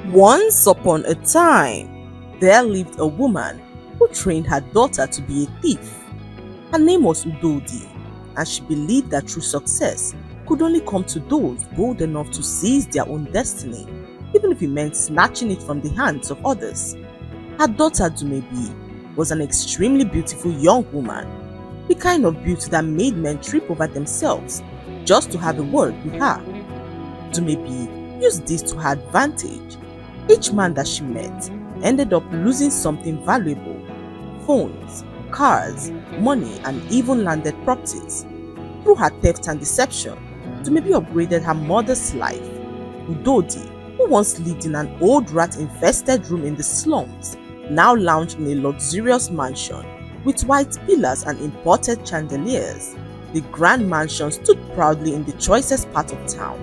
Once upon a time, there lived a woman who trained her daughter to be a thief. Her name was Udodi, and she believed that true success could only come to those bold enough to seize their own destiny, even if it meant snatching it from the hands of others. Her daughter Dumebi was an extremely beautiful young woman, the kind of beauty that made men trip over themselves just to have a word with her. Dumebi used this to her advantage. Each man that she met ended up losing something valuable: phones, cars, money, and even landed properties. Through her theft and deception, Dumebi upgraded her mother's life. Udodi, who once lived in an old rat-infested room in the slums, now lounged in a luxurious mansion with white pillars and imported chandeliers. The grand mansion stood proudly in the choicest part of town,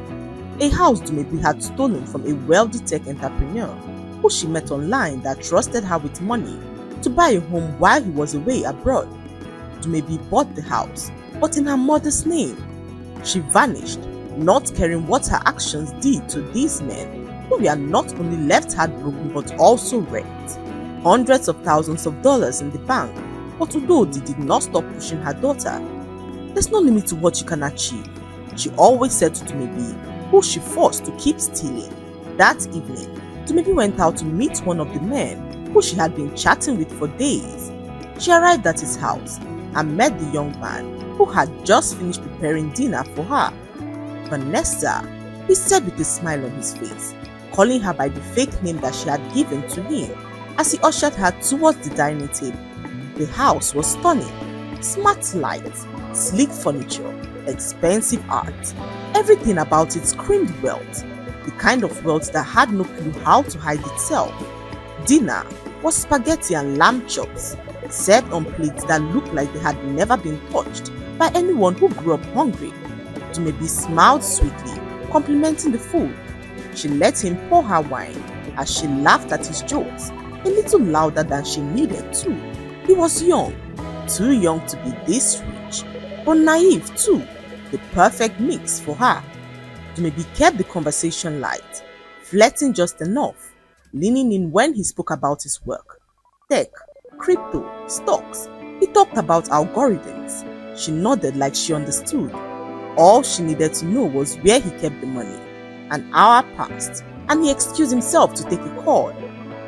a house Dumebi had stolen from a wealthy tech entrepreneur who she met online that trusted her with money to buy a home while he was away abroad. Dumebi bought the house, but in her mother's name. She vanished, not caring what her actions did to these men who were not only left heartbroken but also wrecked. Hundreds of thousands of dollars in the bank, but Udodi did not stop pushing her daughter. There's no limit to what you can achieve, she always said to Dumebi, who she forced to keep stealing. That evening, Dumebi went out to meet one of the men who she had been chatting with for days. She arrived at his house and met the young man who had just finished preparing dinner for her. Vanessa, he said with a smile on his face, calling her by the fake name that she had given to him as he ushered her towards the dining table. The house was stunning: smart lights, sleek furniture, expensive art. Everything about it screamed wealth, the kind of wealth that had no clue how to hide itself. Dinner was spaghetti and lamb chops, served on plates that looked like they had never been touched by anyone who grew up hungry. Dumebi smiled sweetly, complimenting the food. She let him pour her wine as she laughed at his jokes, a little louder than she needed to. He was young, too young to be this rich, but naive too, the perfect mix for her. Dumebi kept the conversation light, flirting just enough, leaning in when he spoke about his work. Tech, crypto, stocks. He talked about algorithms. She nodded like she understood. All she needed to know was where he kept the money. An hour passed, and he excused himself to take a call.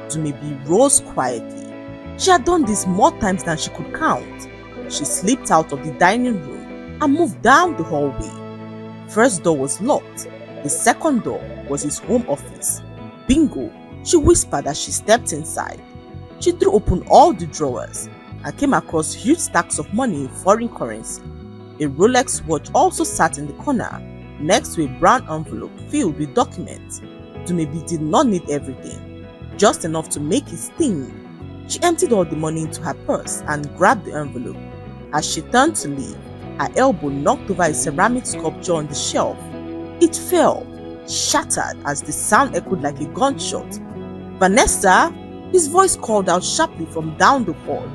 Dumebi rose quietly. She had done this more times than she could count. She slipped out of the dining room and moved down the hallway. First door was locked. The second door was his home office. Bingo, she whispered as she stepped inside. She threw open all the drawers and came across huge stacks of money in foreign currency. A Rolex watch also sat in the corner, next to a brown envelope filled with documents. Dumebi did not need everything, just enough to make it sting. She emptied all the money into her purse and grabbed the envelope. As she turned to leave, her elbow knocked over a ceramic sculpture on the shelf. It fell, shattered as the sound echoed like a gunshot. "Vanessa!" His voice called out sharply from down the hall.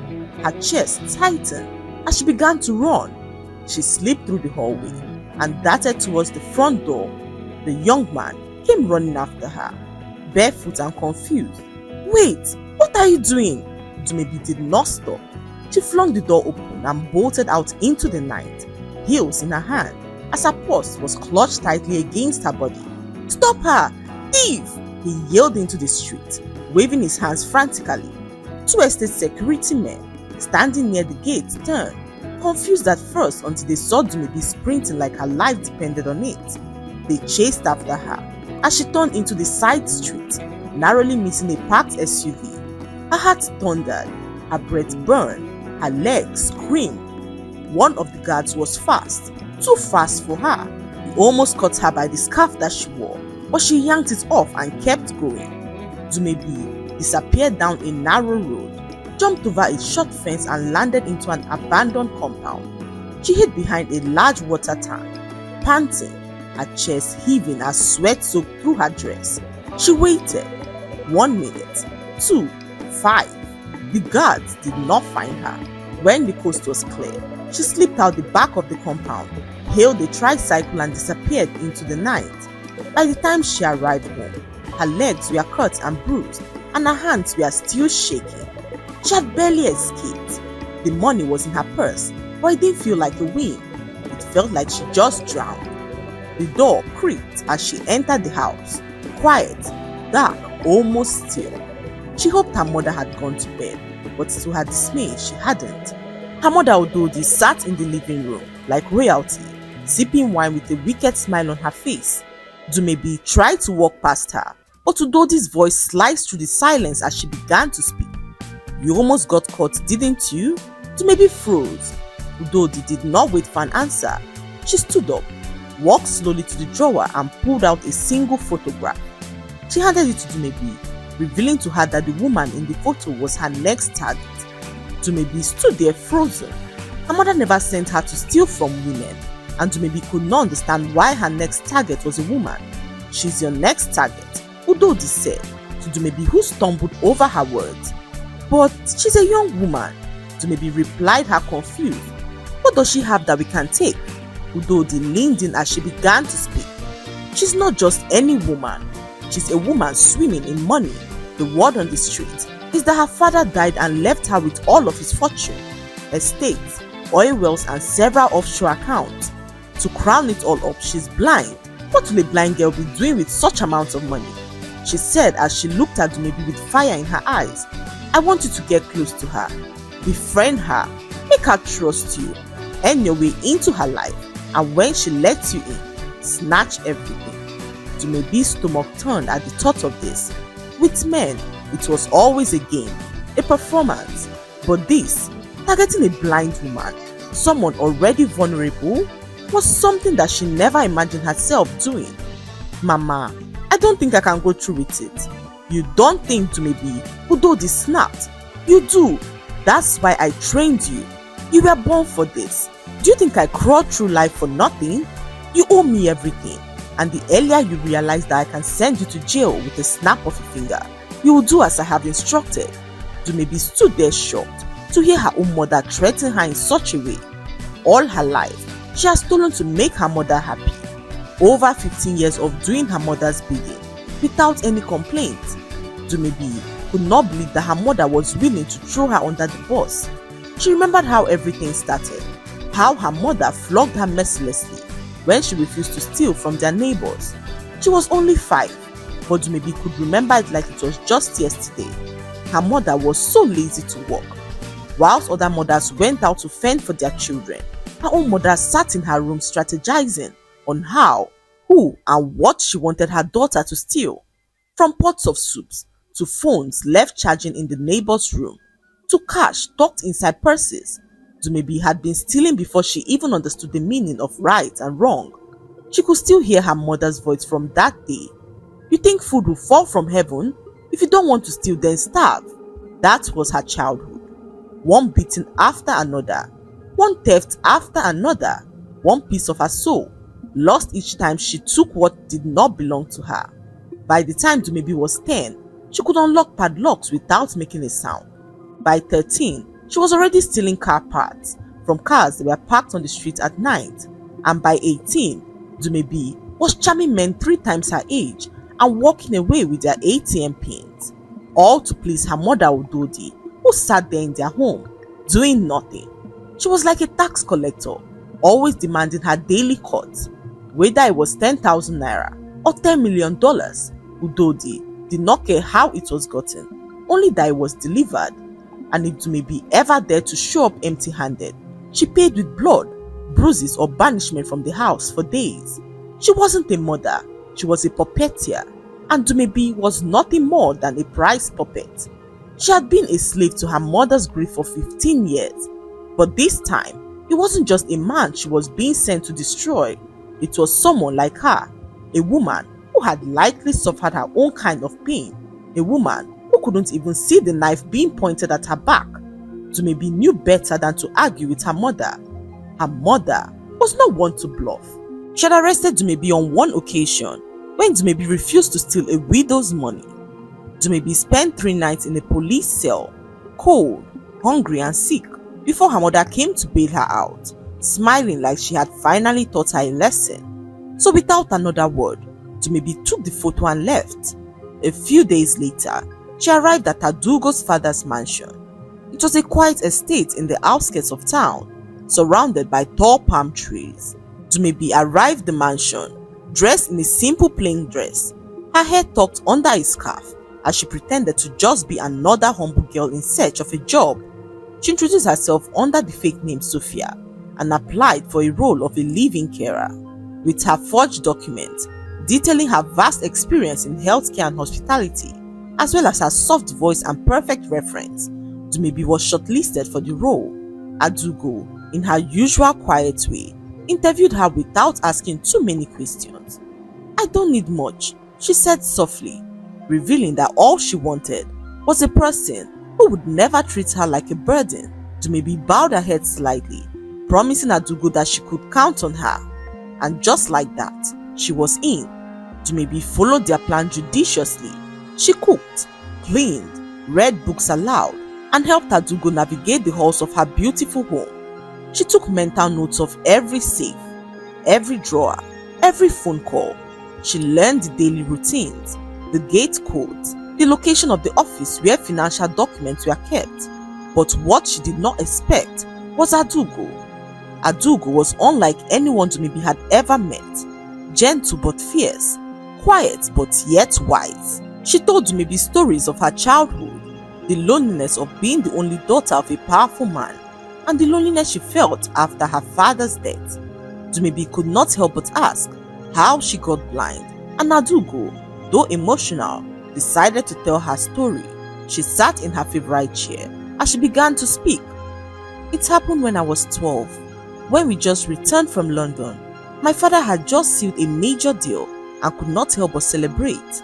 Her chest tightened as she began to run. She slipped through the hallway and darted towards the front door. The young man came running after her, barefoot and confused. "Wait, what are you doing?" Dumebi did not stop. She flung the door open and bolted out into the night, heels in her hand, as her purse was clutched tightly against her body. "Stop her! Thief!" He yelled into the street, waving his hands frantically. Two estate security men standing near the gate turned, confused at first until they saw Dumebi sprinting like her life depended on it. They chased after her as she turned into the side street, narrowly missing a parked SUV. Her heart thundered, her breath burned, her legs screamed. One of the guards was fast, too fast for her. He almost caught her by the scarf that she wore, but she yanked it off and kept going. Dumebi disappeared down a narrow road, jumped over a short fence and landed into an abandoned compound. She hid behind a large water tank, panting, her chest heaving as sweat soaked through her dress. She waited. 1 minute, 2, 5. The guards did not find her. When the coast was clear, she slipped out the back of the compound, hailed a tricycle and disappeared into the night. By the time she arrived home, Her legs were cut and bruised, and her hands were still shaking. She had barely escaped. The money was in her purse, but it didn't feel like a win. It felt like she just drowned. The door creaked as she entered the house. Quiet, dark, almost still. She hoped her mother had gone to bed, but to her dismay, she hadn't. Her mother Udodi sat in the living room like royalty, sipping wine with a wicked smile on her face. Dumebi tried to walk past her, but Udodi's voice sliced through the silence as she began to speak. "You almost got caught, didn't you?" Dumebi froze. Udodi did not wait for an answer. She stood up, walked slowly to the drawer and pulled out a single photograph. She handed it to Dumebi, revealing to her that the woman in the photo was her next target. Dumebi stood there frozen. Her mother never sent her to steal from women, and Dumebi could not understand why her next target was a woman. "She's your next target," Udodi said to Dumebi, who stumbled over her words. "But she's a young woman," Dumebi replied, her confused. "What does she have that we can take?" Udodi leaned in as she began to speak. "She's not just any woman. She's a woman swimming in money. The word on the street is that her father died and left her with all of his fortune, estates, oil wells and several offshore accounts. To crown it all up, she's blind. What will a blind girl be doing with such amounts of money?" she said as she looked at Dumebi with fire in her eyes. "I want you to get close to her, befriend her, make her trust you, earn your way into her life, and when she lets you in, snatch everything." Dumebi's stomach turned at the thought of this. With men, it was always a game, a performance. But this, targeting a blind woman, someone already vulnerable, was something that she never imagined herself doing. "Mama, I don't think I can go through with it." "You don't think, Dumebi?" Udodi snapped. "You do. That's why I trained you. You were born for this. Do you think I crawled through life for nothing? You owe me everything. And the earlier you realize that I can send you to jail with a snap of a finger, you will do as I have instructed." Dumebi stood there shocked to hear her own mother threaten her in such a way. All her life, she has stolen to make her mother happy. Over 15 years of doing her mother's bidding without any complaint. Dumebi could not believe that her mother was willing to throw her under the bus. She remembered how everything started, how her mother flogged her mercilessly when she refused to steal from their neighbors. She was only 5, but Dumebi could remember it like it was just yesterday. Her mother was so lazy to work. Whilst other mothers went out to fend for their children, her own mother sat in her room strategizing on how, who, and what she wanted her daughter to steal. From pots of soups, to phones left charging in the neighbor's room, to cash tucked inside purses. Dumebi had been stealing before she even understood the meaning of right and wrong. She could still hear her mother's voice from that day. "You think food will fall from heaven? If you don't want to steal, then starve." That was her childhood. One beating after another, one theft after another, one piece of her soul lost each time she took what did not belong to her. By the time Dumebi was 10, she could unlock padlocks without making a sound. By 13, she was already stealing car parts from cars that were parked on the street at night. And by 18, Dumebi was charming men 3 times her age and walking away with their ATM pins. All to please her mother Udodi, who sat there in their home, doing nothing. She was like a tax collector, always demanding her daily cut. Whether it was 10,000 naira or $10 million, Udodi did not care how it was gotten, only that it was delivered. And if Dumebi ever dared to show up empty-handed, she paid with blood, bruises or banishment from the house for days. She wasn't a mother, she was a puppeteer, and Dumebi was nothing more than a prize puppet. She had been a slave to her mother's grief for 15 years, but this time, it wasn't just a man she was being sent to destroy. It was someone like her, a woman who had likely suffered her own kind of pain, a woman who couldn't even see the knife being pointed at her back. Dumebi knew better than to argue with her mother. Her mother was not one to bluff. She had arrested Dumebi on one occasion when Dumebi refused to steal a widow's money. Dumebi spent 3 nights in a police cell, cold, hungry and sick, before her mother came to bail her out, smiling like she had finally taught her a lesson. So without another word, Dumebi took the photo and left. A few days later, she arrived at Adugo's father's mansion. It was a quiet estate in the outskirts of town, surrounded by tall palm trees. Dumebi arrived at the mansion, dressed in a simple plain dress, her hair tucked under a scarf as she pretended to just be another humble girl in search of a job. She introduced herself under the fake name Sophia and applied for a role of a live-in carer. With her forged document detailing her vast experience in healthcare and hospitality, as well as her soft voice and perfect reference, Dumebi was shortlisted for the role. Adugo, in her usual quiet way, interviewed her without asking too many questions. "I don't need much," she said softly, revealing that all she wanted was a person who would never treat her like a burden. Dumebi bowed her head slightly, promising Adugo that she could count on her. And just like that, she was in. Dumebi followed their plan judiciously. She cooked, cleaned, read books aloud, and helped Adugo navigate the halls of her beautiful home. She took mental notes of every safe, every drawer, every phone call. She learned the daily routines, the gate codes, the location of the office where financial documents were kept. But what she did not expect was Adugo. Adugo was unlike anyone Dumebi had ever met. Gentle but fierce, quiet but yet wise. She told Dumebi stories of her childhood, the loneliness of being the only daughter of a powerful man, and the loneliness she felt after her father's death. Dumebi could not help but ask how she got blind, and Adugo, though emotional, decided to tell her story. She sat in her favorite chair as she began to speak. "It happened when I was 12, when we just returned from London. My father had just sealed a major deal and could not help but celebrate.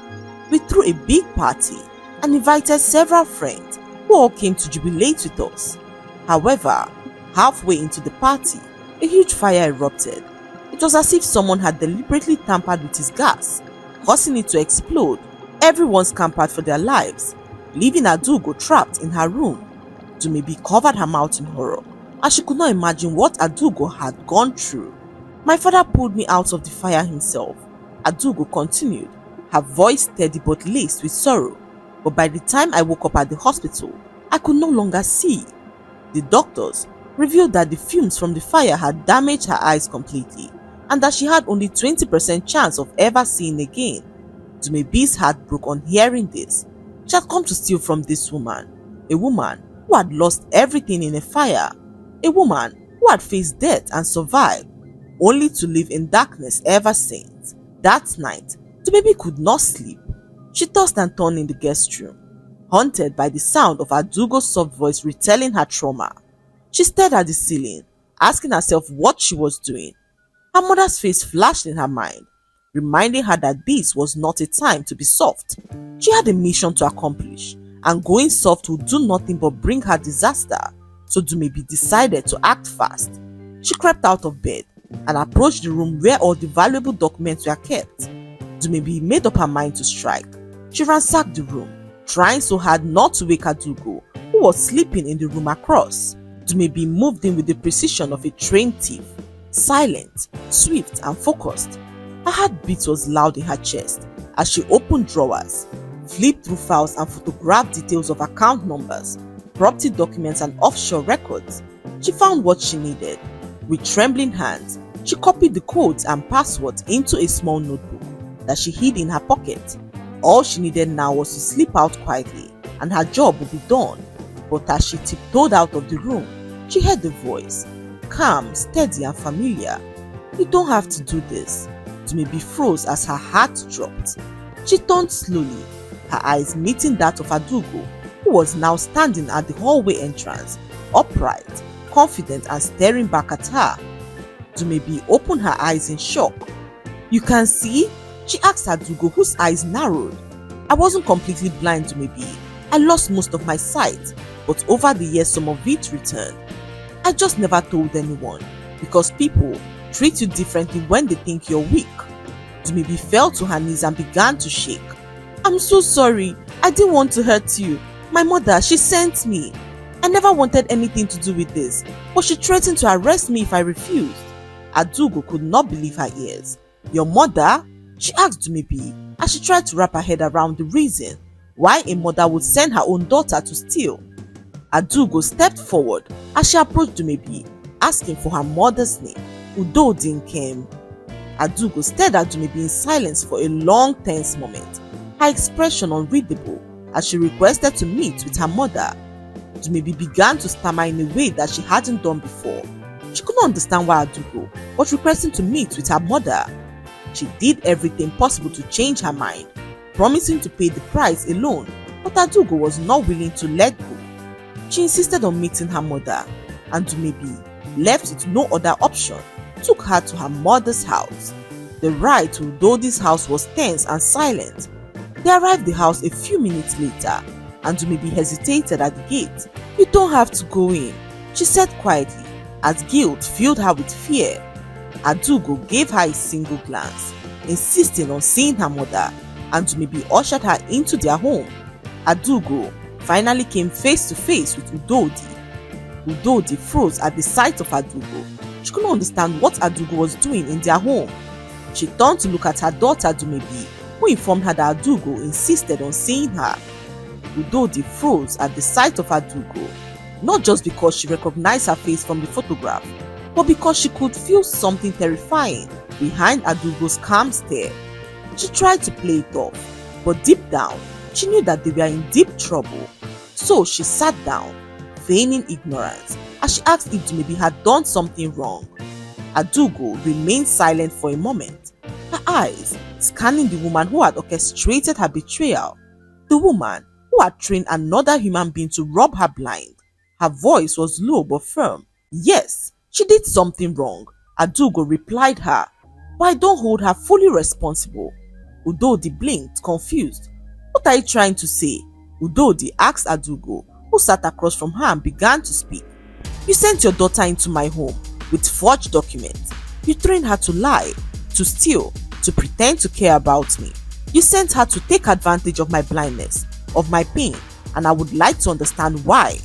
We threw a big party and invited several friends who all came to jubilate with us. However, halfway into the party, a huge fire erupted. It was as if someone had deliberately tampered with his gas, causing it to explode. Everyone scampered for their lives, leaving Adugo trapped in her room." Dumebi covered her mouth in horror, as she could not imagine what Adugo had gone through. "My father pulled me out of the fire himself," Adugo continued, her voice steady but laced with sorrow. "But by the time I woke up at the hospital, I could no longer see. The doctors revealed that the fumes from the fire had damaged her eyes completely, and that she had only 20% chance of ever seeing again." Dumebi's heart broke on hearing this. She had come to steal from this woman, a woman who had lost everything in a fire, a woman who had faced death and survived, only to live in darkness ever since. That night, Dumebi could not sleep. She tossed and turned in the guest room, haunted by the sound of Adugo's soft voice retelling her trauma. She stared at the ceiling, asking herself what she was doing. Her mother's face flashed in her mind, reminding her that this was not a time to be soft. She had a mission to accomplish, and going soft would do nothing but bring her disaster. So Dumebi decided to act fast. She crept out of bed and approached the room where all the valuable documents were kept. Dumebi made up her mind to strike. She ransacked the room, trying so hard not to wake Adugo, who was sleeping in the room across. Dumebi moved in with the precision of a trained thief, silent, swift, and focused. Her heartbeat was loud in her chest as she opened drawers, flipped through files, and photographed details of account numbers, property documents, and offshore records. She found what she needed. With trembling hands, she copied the codes and passwords into a small notebook that she hid in her pocket. All she needed now was to slip out quietly, and her job would be done. But as she tiptoed out of the room, she heard a voice, calm, steady, and familiar. "You don't have to do this." Dumebi froze as her heart dropped. She turned slowly, her eyes meeting that of Adugo, who was now standing at the hallway entrance, upright, confident, and staring back at her. Dumebi opened her eyes in shock. "You can see?" she asked Adugo, whose eyes narrowed. "I wasn't completely blind, Dumebi. I lost most of my sight, but over the years some of it returned. I just never told anyone, because people treat you differently when they think you're weak." Dumebi fell to her knees and began to shake. "I'm so sorry. I didn't want to hurt you. My mother, she sent me. I never wanted anything to do with this, but she threatened to arrest me if I refused." Adugo could not believe her ears. "Your mother?" She asked Dumebi as she tried to wrap her head around the reason why a mother would send her own daughter to steal. Adugo stepped forward as she approached Dumebi, asking for her mother's name, Udodinkem. Adugo stared at Dumebi in silence for a long tense moment, her expression unreadable as she requested to meet with her mother. Dumebi began to stammer in a way that she hadn't done before. She couldn't understand why Adugo was requesting to meet with her mother. She did everything possible to change her mind, promising to pay the price alone, but Adugo was not willing to let go. She insisted on meeting her mother, and Dumebi, left with no other option, took her to her mother's house. The ride to Udodi's house was tense and silent. They arrived at the house a few minutes later, and Dumebi hesitated at the gate. "You don't have to go in," she said quietly, as guilt filled her with fear. Adugo gave her a single glance, insisting on seeing her mother, and Dumebi ushered her into their home. Adugo finally came face to face with Udodi. Udodi froze at the sight of Adugo. She couldn't understand what Adugo was doing in their home. She turned to look at her daughter Dumebi, who informed her that Adugo insisted on seeing her. Udodi froze at the sight of Adugo, not just because she recognized her face from the photograph, but because she could feel something terrifying behind Adugo's calm stare. She tried to play it off, but deep down, she knew that they were in deep trouble. So she sat down, feigning ignorance, as she asked if Dumebi had done something wrong. Adugo remained silent for a moment, her eyes scanning the woman who had orchestrated her betrayal, the woman who had trained another human being to rob her blind. Her voice was low but firm. "Yes, she did something wrong," Adugo replied her, "but I don't hold her fully responsible." Udodi blinked, confused. "What are you trying to say?" Udodi asked Adugo, who sat across from her and began to speak. "You sent your daughter into my home with forged documents. You trained her to lie, to steal, to pretend to care about me. You sent her to take advantage of my blindness, of my pain, and I would like to understand why."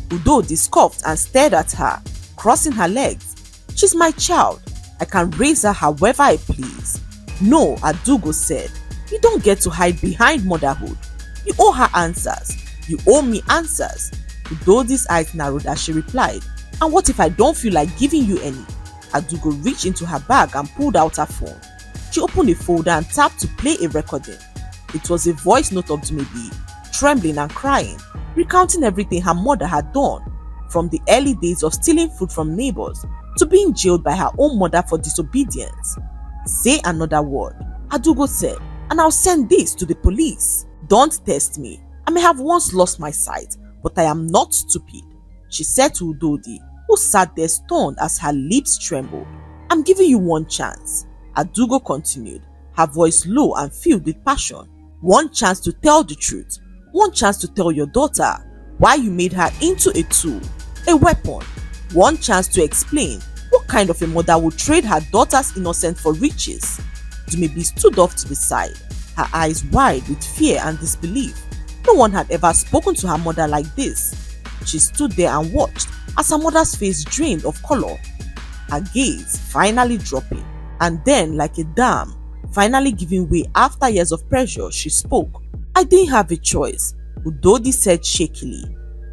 Udodi scoffed and stared at her, crossing her legs. "She's my child. I can raise her however I please." "No," Adugo said. "You don't get to hide behind motherhood. You owe her answers. You owe me answers." Udodi's eyes narrowed as she replied, "And what if I don't feel like giving you any?" Adugo reached into her bag and pulled out her phone. She opened a folder and tapped to play a recording. It was a voice note of Dumebi, trembling and crying, recounting everything her mother had done, from the early days of stealing food from neighbors to being jailed by her own mother for disobedience. "Say another word," Adugo said, "and I'll send this to the police. Don't test me. I may have once lost my sight, but I am not stupid," she said to Udodi, who sat there stunned as her lips trembled. "I'm giving you one chance," Adugo continued, her voice low and filled with passion. "One chance to tell the truth. One chance to tell your daughter why you made her into a tool, a weapon. One chance to explain what kind of a mother would trade her daughter's innocence for riches." Dumebi stood off to the side, her eyes wide with fear and disbelief. No one had ever spoken to her mother like this. She stood there and watched as her mother's face drained of color, her gaze finally dropping, and then, like a dam, finally giving way after years of pressure, she spoke. "I didn't have a choice," Udodi said shakily.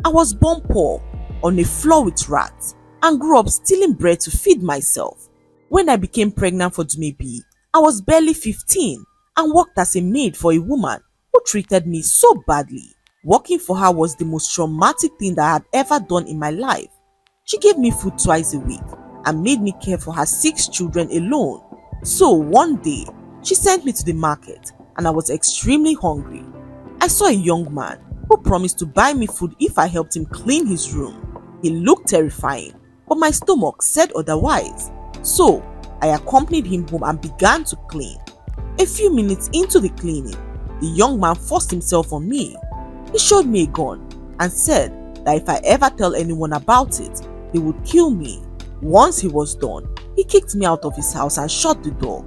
"I was born poor, on a floor with rats, and grew up stealing bread to feed myself. When I became pregnant for Dumebi, I was barely 15 and worked as a maid for a woman who treated me so badly. Working for her was the most traumatic thing that I had ever done in my life. She gave me food twice a week and made me care for her 6 children alone. So one day, she sent me to the market and I was extremely hungry. I saw a young man who promised to buy me food if I helped him clean his room. He looked terrifying, but my stomach said otherwise. So I accompanied him home and began to clean. A few minutes into the cleaning, the young man forced himself on me. He showed me a gun and said that if I ever tell anyone about it, he would kill me. Once he was done, he kicked me out of his house and shut the door.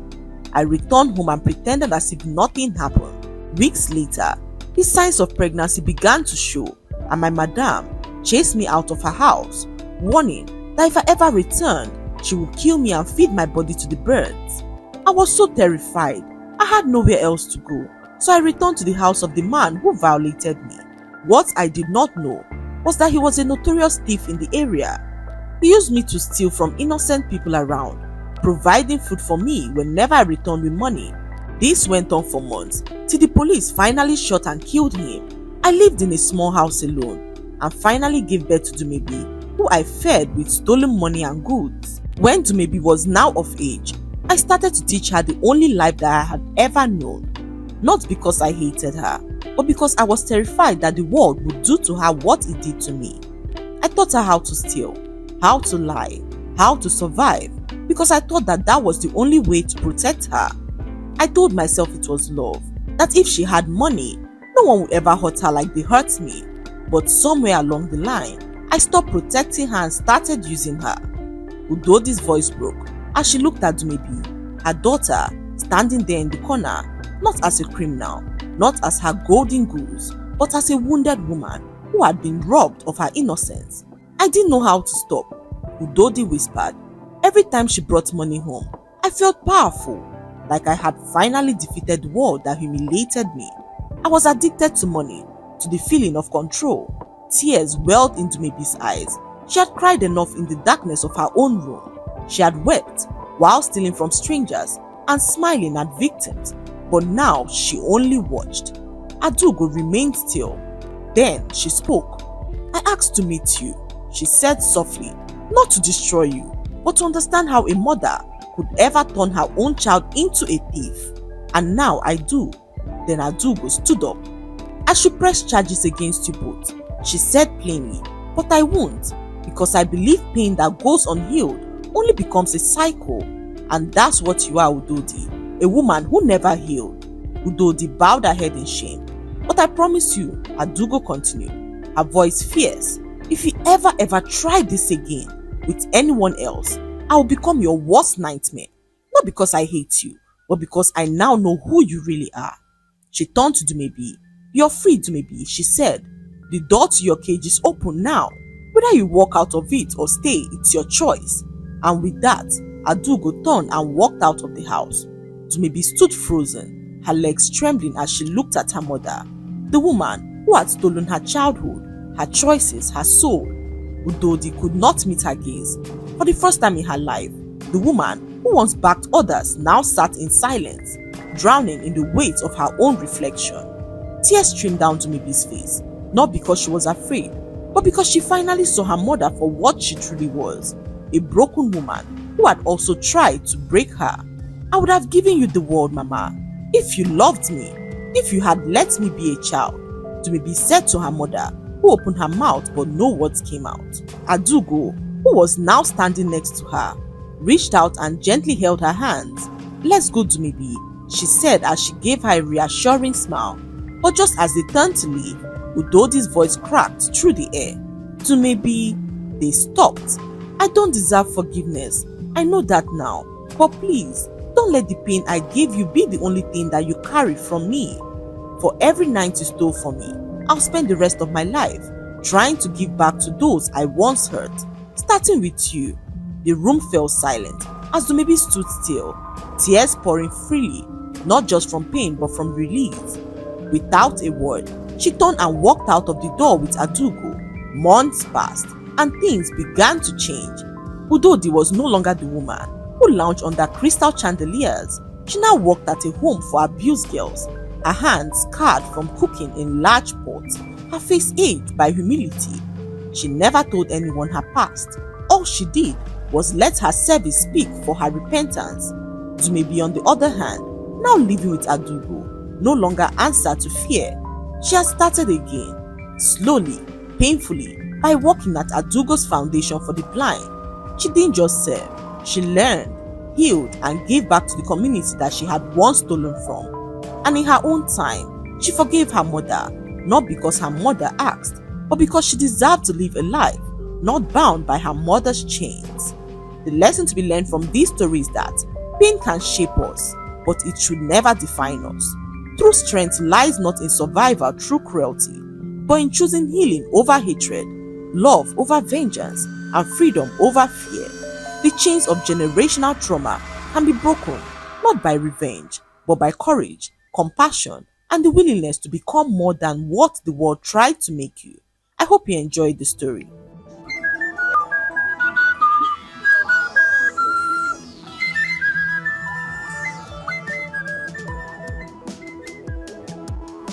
I returned home and pretended as if nothing happened. Weeks later, the signs of pregnancy began to show, and my madam chased me out of her house, warning that if I ever returned, she would kill me and feed my body to the birds. I was so terrified I had nowhere else to go, so I returned to the house of the man who violated me. What I did not know was that he was a notorious thief in the area. He used me to steal from innocent people around, providing food for me whenever I returned with money. This went on for months, till the police finally shot and killed him. I lived in a small house alone, and finally gave birth to Dumebi, who I fed with stolen money and goods. When Dumebi was now of age, I started to teach her the only life that I had ever known. Not because I hated her, but because I was terrified that the world would do to her what it did to me. I taught her how to steal, how to lie, how to survive, because I thought that that was the only way to protect her. I told myself it was love, that if she had money, no one would ever hurt her like they hurt me. But somewhere along the line, I stopped protecting her and started using her. Udodi's voice broke as she looked at Dumebi, her daughter, standing there in the corner, not as a criminal, not as her golden goose, but as a wounded woman who had been robbed of her innocence. I didn't know how to stop. Udodi whispered. Every time she brought money home, I felt powerful, like I had finally defeated the world that humiliated me. I was addicted to money, to the feeling of control. Tears welled into Dumebi's eyes. She had cried enough in the darkness of her own room. She had wept while stealing from strangers and smiling at victims, but now she only watched. Adugo remained still. Then she spoke. I asked to meet you, she said softly, not to destroy you, but to understand how a mother could ever turn her own child into a thief. And now I do. Then Adugo stood up. I should press charges against you both, she said plainly, but I won't, because I believe pain that goes unhealed only becomes a cycle. And that's what you are, Udodi, a woman who never healed. Udodi bowed her head in shame. But I promise you, Adugo continued, her voice fierce, if you ever try this again with anyone else, I will become your worst nightmare. Not because I hate you, but because I now know who you really are. She turned to Dumebi. You're free, Dumebi, she said. The door to your cage is open now. Whether you walk out of it or stay, it's your choice. And with that, Adugo turned and walked out of the house. Dumebi stood frozen, her legs trembling as she looked at her mother. The woman who had stolen her childhood, her choices, her soul. Udodi could not meet her gaze. For the first time in her life, the woman who once backed others now sat in silence, drowning in the weight of her own reflection. Tears streamed down Dumebi's face, not because she was afraid, but because she finally saw her mother for what she truly was, a broken woman who had also tried to break her. I would have given you the world, Mama, if you loved me, if you had let me be a child, Dumebi said to her mother, who opened her mouth but no words came out. Adugo, who was now standing next to her, reached out and gently held her hands. Let's go, Dumebi, she said as she gave her a reassuring smile. But just as they turned to leave, Udodi's voice cracked through the air. Dumebi, they stopped. I don't deserve forgiveness. I know that now. But please, don't let the pain I gave you be the only thing that you carry from me. For every night you stole from me, I'll spend the rest of my life trying to give back to those I once hurt, starting with you. The room fell silent as Dumebi stood still, tears pouring freely, not just from pain but from relief. Without a word, she turned and walked out of the door with Adugo. Months passed and things began to change. Udodi was no longer the woman who lounged under crystal chandeliers. She now worked at a home for abused girls, her hands scarred from cooking in large pots, her face aged by humility. She never told anyone her past. All she did was let her service speak for her repentance. Dumebi, on the other hand, now living with Adugo, no longer answered to fear. She has started again, slowly, painfully, by working at Adugo's Foundation for the Blind. She didn't just serve, she learned, healed, and gave back to the community that she had once stolen from. And in her own time, she forgave her mother, not because her mother asked, but because she deserved to live a life not bound by her mother's chains. The lesson to be learned from this story is that pain can shape us, but it should never define us. True strength lies not in survival through cruelty, but in choosing healing over hatred, love over vengeance, and freedom over fear. The chains of generational trauma can be broken, not by revenge, but by courage, compassion, and the willingness to become more than what the world tried to make you. I hope you enjoyed the story.